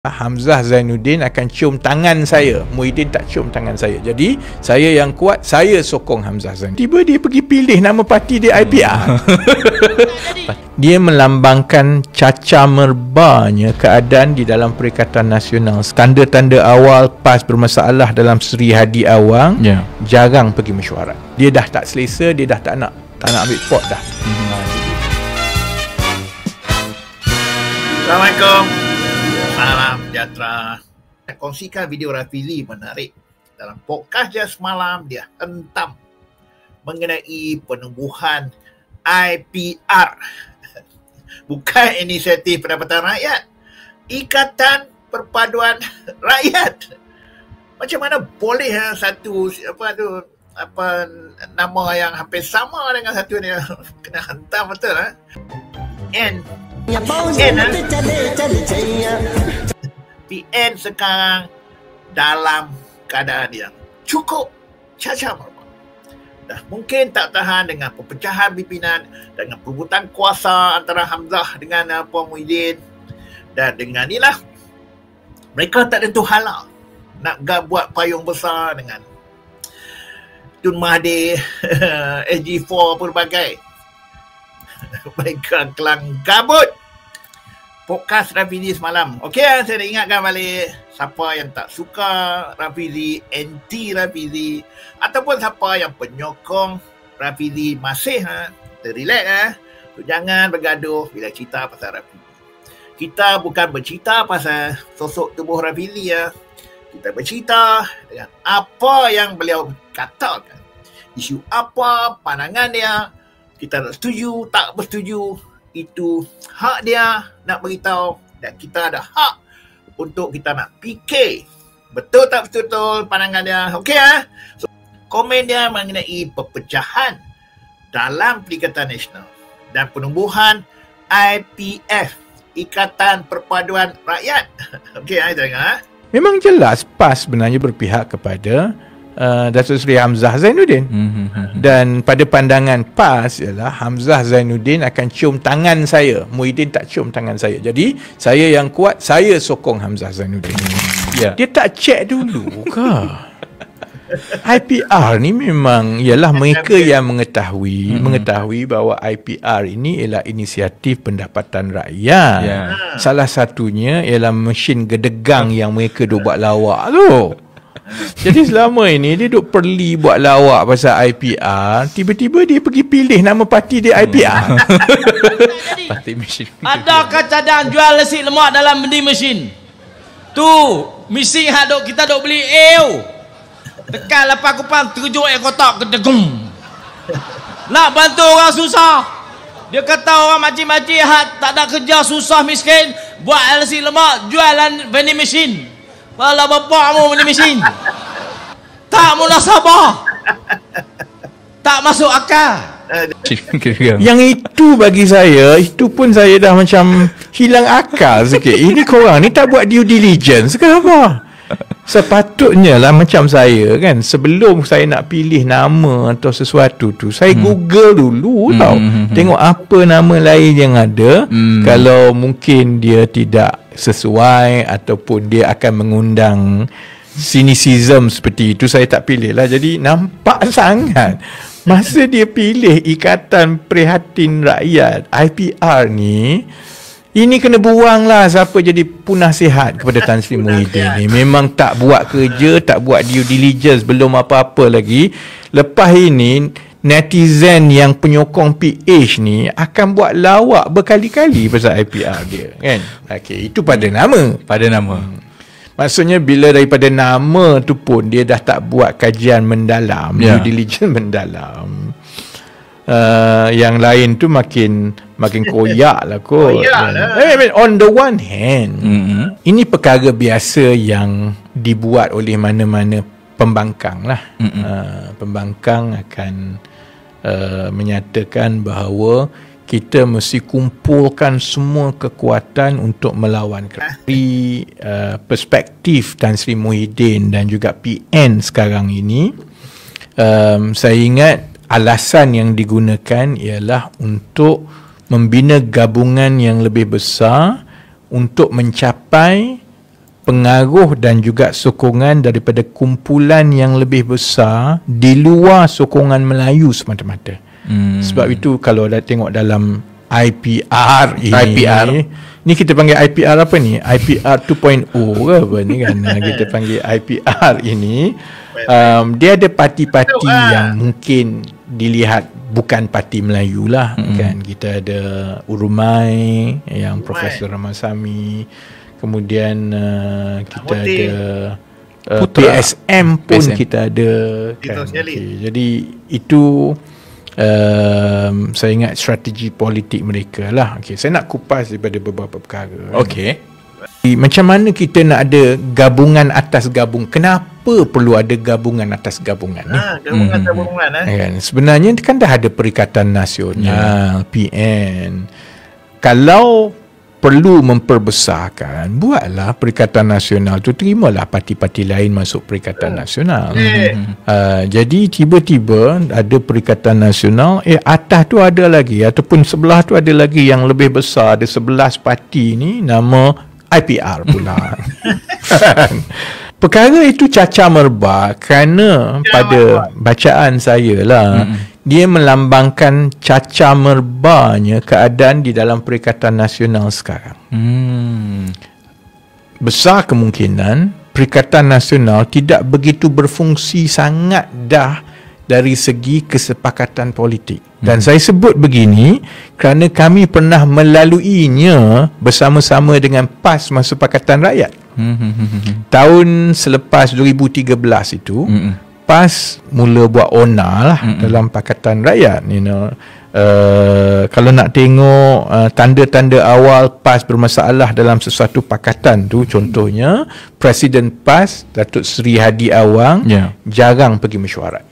Hamzah Zainuddin akan cium tangan saya, Muhyiddin tak cium tangan saya. Jadi saya yang kuat, saya sokong Hamzah Zainuddin. Tiba dia pergi pilih nama parti dia IPR. Dia melambangkan cacar merbanya keadaan di dalam Perikatan Nasional. Tanda-tanda awal PAS bermasalah dalam Seri Hadi Awang, jarang pergi mesyuarat. Dia dah tak selesa, dia dah tak nak ambil pot dah. Assalamualaikum. Salam sejahtera. Saya kongsikan video Rafili menarik. Dalam podcast dia semalam, dia hentam mengenai penubuhan IPR. Bukan Inisiatif Pendapatan Rakyat, Ikatan Perpaduan Rakyat. Macam mana boleh satu nama yang hampir sama dengan satu ni kena hentam betul PN sekarang dalam keadaan yang cukup cacar merbak. Dah mungkin tak tahan dengan perpecahan pimpinan, dengan perebutan kuasa antara Hamzah dengan Puan Muhyiddin, dan dengan inilah mereka tak tentu hala nak buat payung besar dengan Tun Mahathir, SG4 pelbagai. Mereka kelang kabut podcast Rafili semalam. Okey, saya nak ingatkan balik siapa yang tak suka Rafili, anti Rafili, ataupun siapa yang penyokong Rafili masih terrelax jangan bergaduh bila cerita pasal Rafili. Kita bukan bercerita pasal sosok tubuh Rafili Kita bercerita dengan apa yang beliau katakan. Isu apa, pandangan dia. Kita nak setuju, tak bersetuju, itu hak dia nak beritahu, dan kita ada hak untuk kita nak fikir betul tak betul pandangan dia. Okey so, komen dia mengenai perpecahan dalam Perikatan Nasional dan penubuhan IPF, Ikatan Perpaduan Rakyat. Okey, kita dengar. Memang jelas PAS sebenarnya berpihak kepada Datuk Seri Hamzah Zainuddin. Dan pada pandangan PAS ialah Hamzah Zainuddin akan cium tangan saya, Muhyiddin tak cium tangan saya. Jadi saya yang kuat, saya sokong Hamzah Zainuddin. Dia tak check dulu ke? IPR ni memang ialah mereka yang mengetahui bahawa IPR ini ialah Inisiatif Pendapatan Rakyat. Salah satunya ialah mesin gedegang yang mereka duk buat lawak tu. Jadi selama ini dia duk perli buat lawak pasal IPR, tiba-tiba dia pergi pilih nama parti dia IPR. Parti mesin. Adakah cadang jual nasi lemak dalam vending mesin? Tu, mesin kita duk beli tekan lepas kupang terjuk kotak kedegum. Nak bantu orang susah. Dia kata orang makcik-makcik tak ada kerja, susah, miskin, buat nasi lemak, jualan vending mesin. Kepala bapakmu vending mesin. Tak munasabah. Tak masuk akal. Yang itu bagi saya, itu pun saya dah macam hilang akal sikit. Ini korang ni tak buat due diligence ke apa? Sepatutnya lah macam saya kan, sebelum saya nak pilih nama atau sesuatu tu, saya Google dulu tau. Tengok apa nama lain yang ada. Kalau mungkin dia tidak sesuai ataupun dia akan mengundang cynicism seperti itu, saya tak pilih lah. Jadi nampak sangat masa dia pilih Ikatan Prihatin Rakyat IPR ni, ini kena buang lah siapa jadi penasihat kepada Tan Sri Muhyiddin ni. Memang tak buat kerja, tak buat due diligence, belum apa-apa lagi. Lepas ini netizen yang penyokong PH ni akan buat lawak berkali-kali pasal IPR dia kan. Okey, itu pada nama. Maksudnya bila daripada nama tu pun dia dah tak buat kajian mendalam, due diligence mendalam. Yang lain tu makin koyak lah kot. On the one hand, ini perkara biasa yang dibuat oleh mana-mana pembangkang lah. Pembangkang akan menyatakan bahawa kita mesti kumpulkan semua kekuatan untuk melawan dari perspektif Tan Sri Muhyiddin dan juga PN sekarang ini. Saya ingat alasan yang digunakan ialah untuk membina gabungan yang lebih besar untuk mencapai pengaruh dan juga sokongan daripada kumpulan yang lebih besar di luar sokongan Melayu semata-mata. Sebab itu kalau dah tengok dalam IPR ni kita panggil IPR apa ni? IPR 2.0 ke apa ni kan? Kita panggil IPR ini dia ada parti-parti yang mungkin dilihat bukan parti Melayu lah kan. Kita ada Urumai yang Profesor Ramasamy, kemudian kita ada PSM pun kita ada kan. Jadi itu saya ingat strategi politik mereka lah. Saya nak kupas daripada beberapa perkara. Macam mana kita nak ada gabungan atas gabung? Kenapa perlu ada gabungan atas gabungan ni? Gabungan kan? Sebenarnya kan dah ada Perikatan Nasional, PN. Kalau perlu memperbesarkan, buatlah Perikatan Nasional tu, terimalah parti-parti lain masuk Perikatan Nasional. Jadi tiba-tiba ada Perikatan Nasional, atas tu ada lagi, ataupun sebelah tu ada lagi yang lebih besar, ada 11 parti ni, nama IPR pula. Perkara itu cacah merbak kerana pada bacaan saya lah, dia melambangkan cacah merbaknya keadaan di dalam Perikatan Nasional sekarang. Besar kemungkinan Perikatan Nasional tidak begitu berfungsi sangat dah dari segi kesepakatan politik. Dan saya sebut begini kerana kami pernah melaluinya bersama-sama dengan PAS masa Pakatan Rakyat. Tahun selepas 2013 itu, PAS mula buat ONA lah dalam Pakatan Rakyat. Kalau nak tengok tanda-tanda awal PAS bermasalah dalam sesuatu pakatan tu, contohnya Presiden PAS Datuk Seri Hadi Awang jarang pergi mesyuarat.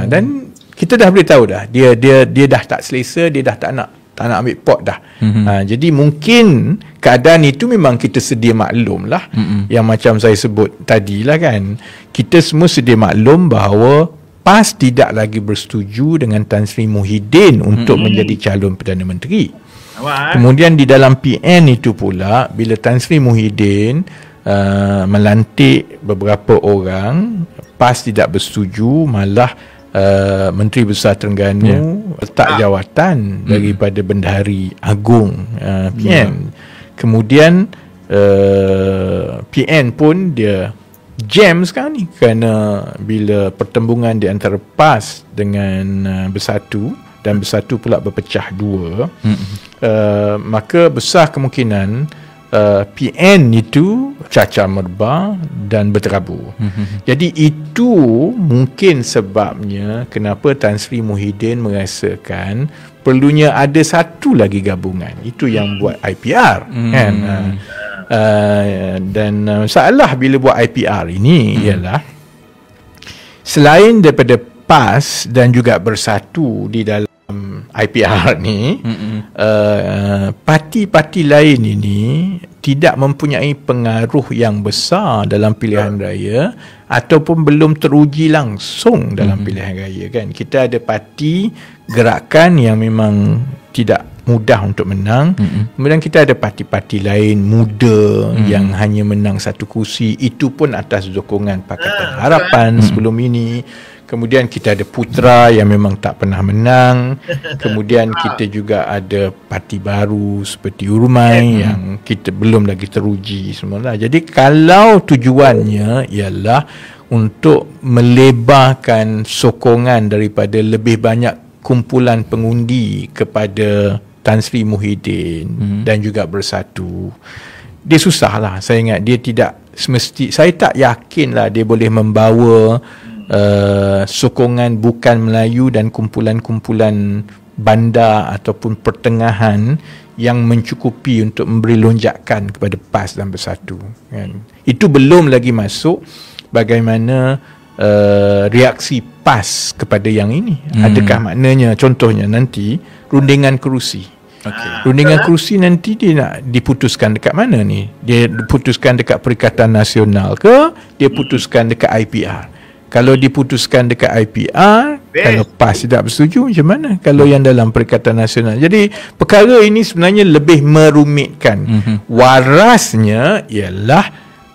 Dan kita dah boleh tahu dah dia dah tak selesa, dia dah tak nak ambil pot dah. Jadi mungkin keadaan itu memang kita sedia maklum lah. Yang macam saya sebut tadi lah kan, kita semua sedia maklum bahawa PAS tidak lagi bersetuju dengan Tan Sri Muhyiddin untuk menjadi calon Perdana Menteri. Kemudian di dalam PN itu pula, bila Tan Sri Muhyiddin melantik beberapa orang, PAS tidak bersetuju, malah Menteri Besar Terengganu letak jawatan daripada Bendahari Agung PN. Kemudian PN pun dia jam sekarang ni kerana bila pertembungan di antara PAS dengan Bersatu, dan Bersatu pula berpecah dua, maka besar kemungkinan PN itu cacah merbak dan berterabur. Jadi itu mungkin sebabnya kenapa Tan Sri Muhyiddin merasakan perlunya ada satu lagi gabungan. Itu yang buat IPR kan. Dan masalah bila buat IPR ini ialah selain daripada PAS dan juga Bersatu di dalam IPR ni, parti-parti lain ini tidak mempunyai pengaruh yang besar dalam pilihan raya ataupun belum teruji langsung dalam pilihan raya kan. Kita ada parti gerakan yang memang tidak mudah untuk menang. Kemudian kita ada parti-parti lain muda yang hanya menang satu kursi, itu pun atas sokongan Pakatan Harapan sebelum ini. Kemudian kita ada Putra yang memang tak pernah menang. Kemudian kita juga ada parti baru seperti Urumai yang kita belum lagi teruji semua. Jadi kalau tujuannya ialah untuk melebarkan sokongan daripada lebih banyak kumpulan pengundi kepada Tan Sri Muhyiddin dan juga Bersatu, dia susah lah. Saya ingat dia tidak semesti, saya tak yakin lah dia boleh membawa sokongan bukan Melayu dan kumpulan-kumpulan bandar ataupun pertengahan yang mencukupi untuk memberi lonjakan kepada PAS dan Bersatu kan. Itu belum lagi masuk bagaimana reaksi PAS kepada yang ini. Adakah maknanya contohnya nanti rundingan kerusi. Rundingan kerusi nanti dia nak diputuskan dekat mana ni? Dia diputuskan dekat Perikatan Nasional ke? Dia putuskan dekat IPR? Kalau diputuskan dekat IPR, Kalau PAS tidak bersetuju, macam mana kalau yang dalam Perikatan Nasional? Jadi perkara ini sebenarnya lebih merumitkan. Warasnya ialah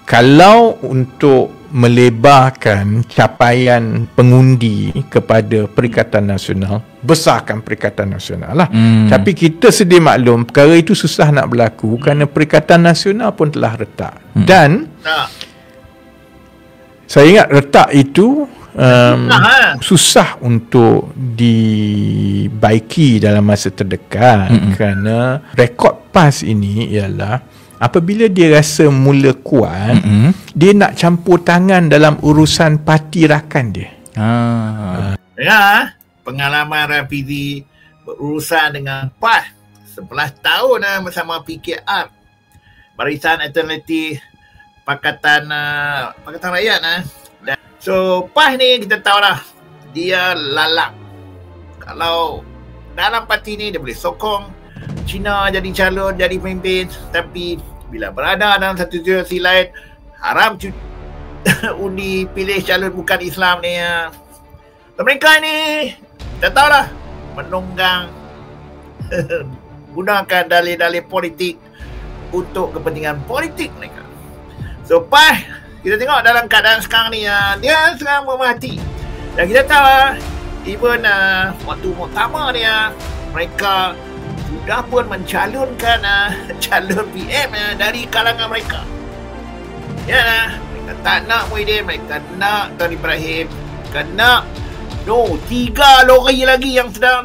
kalau untuk melebarkan capaian pengundi kepada Perikatan Nasional, besarkan Perikatan Nasional lah. Tapi kita sedia maklum perkara itu susah nak berlaku kerana Perikatan Nasional pun telah retak. Dan saya ingat retak itu susah untuk dibaiki dalam masa terdekat kerana rekod PAS ini ialah apabila dia rasa mula kuat, dia nak campur tangan dalam urusan parti rakan dia. Ya, pengalaman Rafizi berurusan dengan PAS 11 tahun bersama PKR, Barisan Alternatif Pakatan Rakyat. So PAS ni kita tahu lah, dia lalak. Kalau dalam parti ni dia boleh sokong Cina jadi calon, jadi pemimpin, tapi bila berada dalam satu situasi lain, haram undi pilih calon bukan Islam ni. Mereka ni kita tahu lah, menunggang gunakan dalih-dalih politik untuk kepentingan politik mereka. So PAS kita tengok dalam keadaan sekarang ni, dia sedang memerhati. Dan kita tahu even waktu muktamar ni, mereka sudah pun mencalonkan calon PM dari kalangan mereka. Ya, mereka tak nak Muhyiddin, mereka nak Tuan Ibrahim, mereka nak 3 lori lagi yang sedang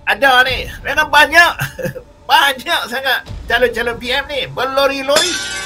ada ni. Mereka banyak sangat calon-calon PM ni, berlori-lori.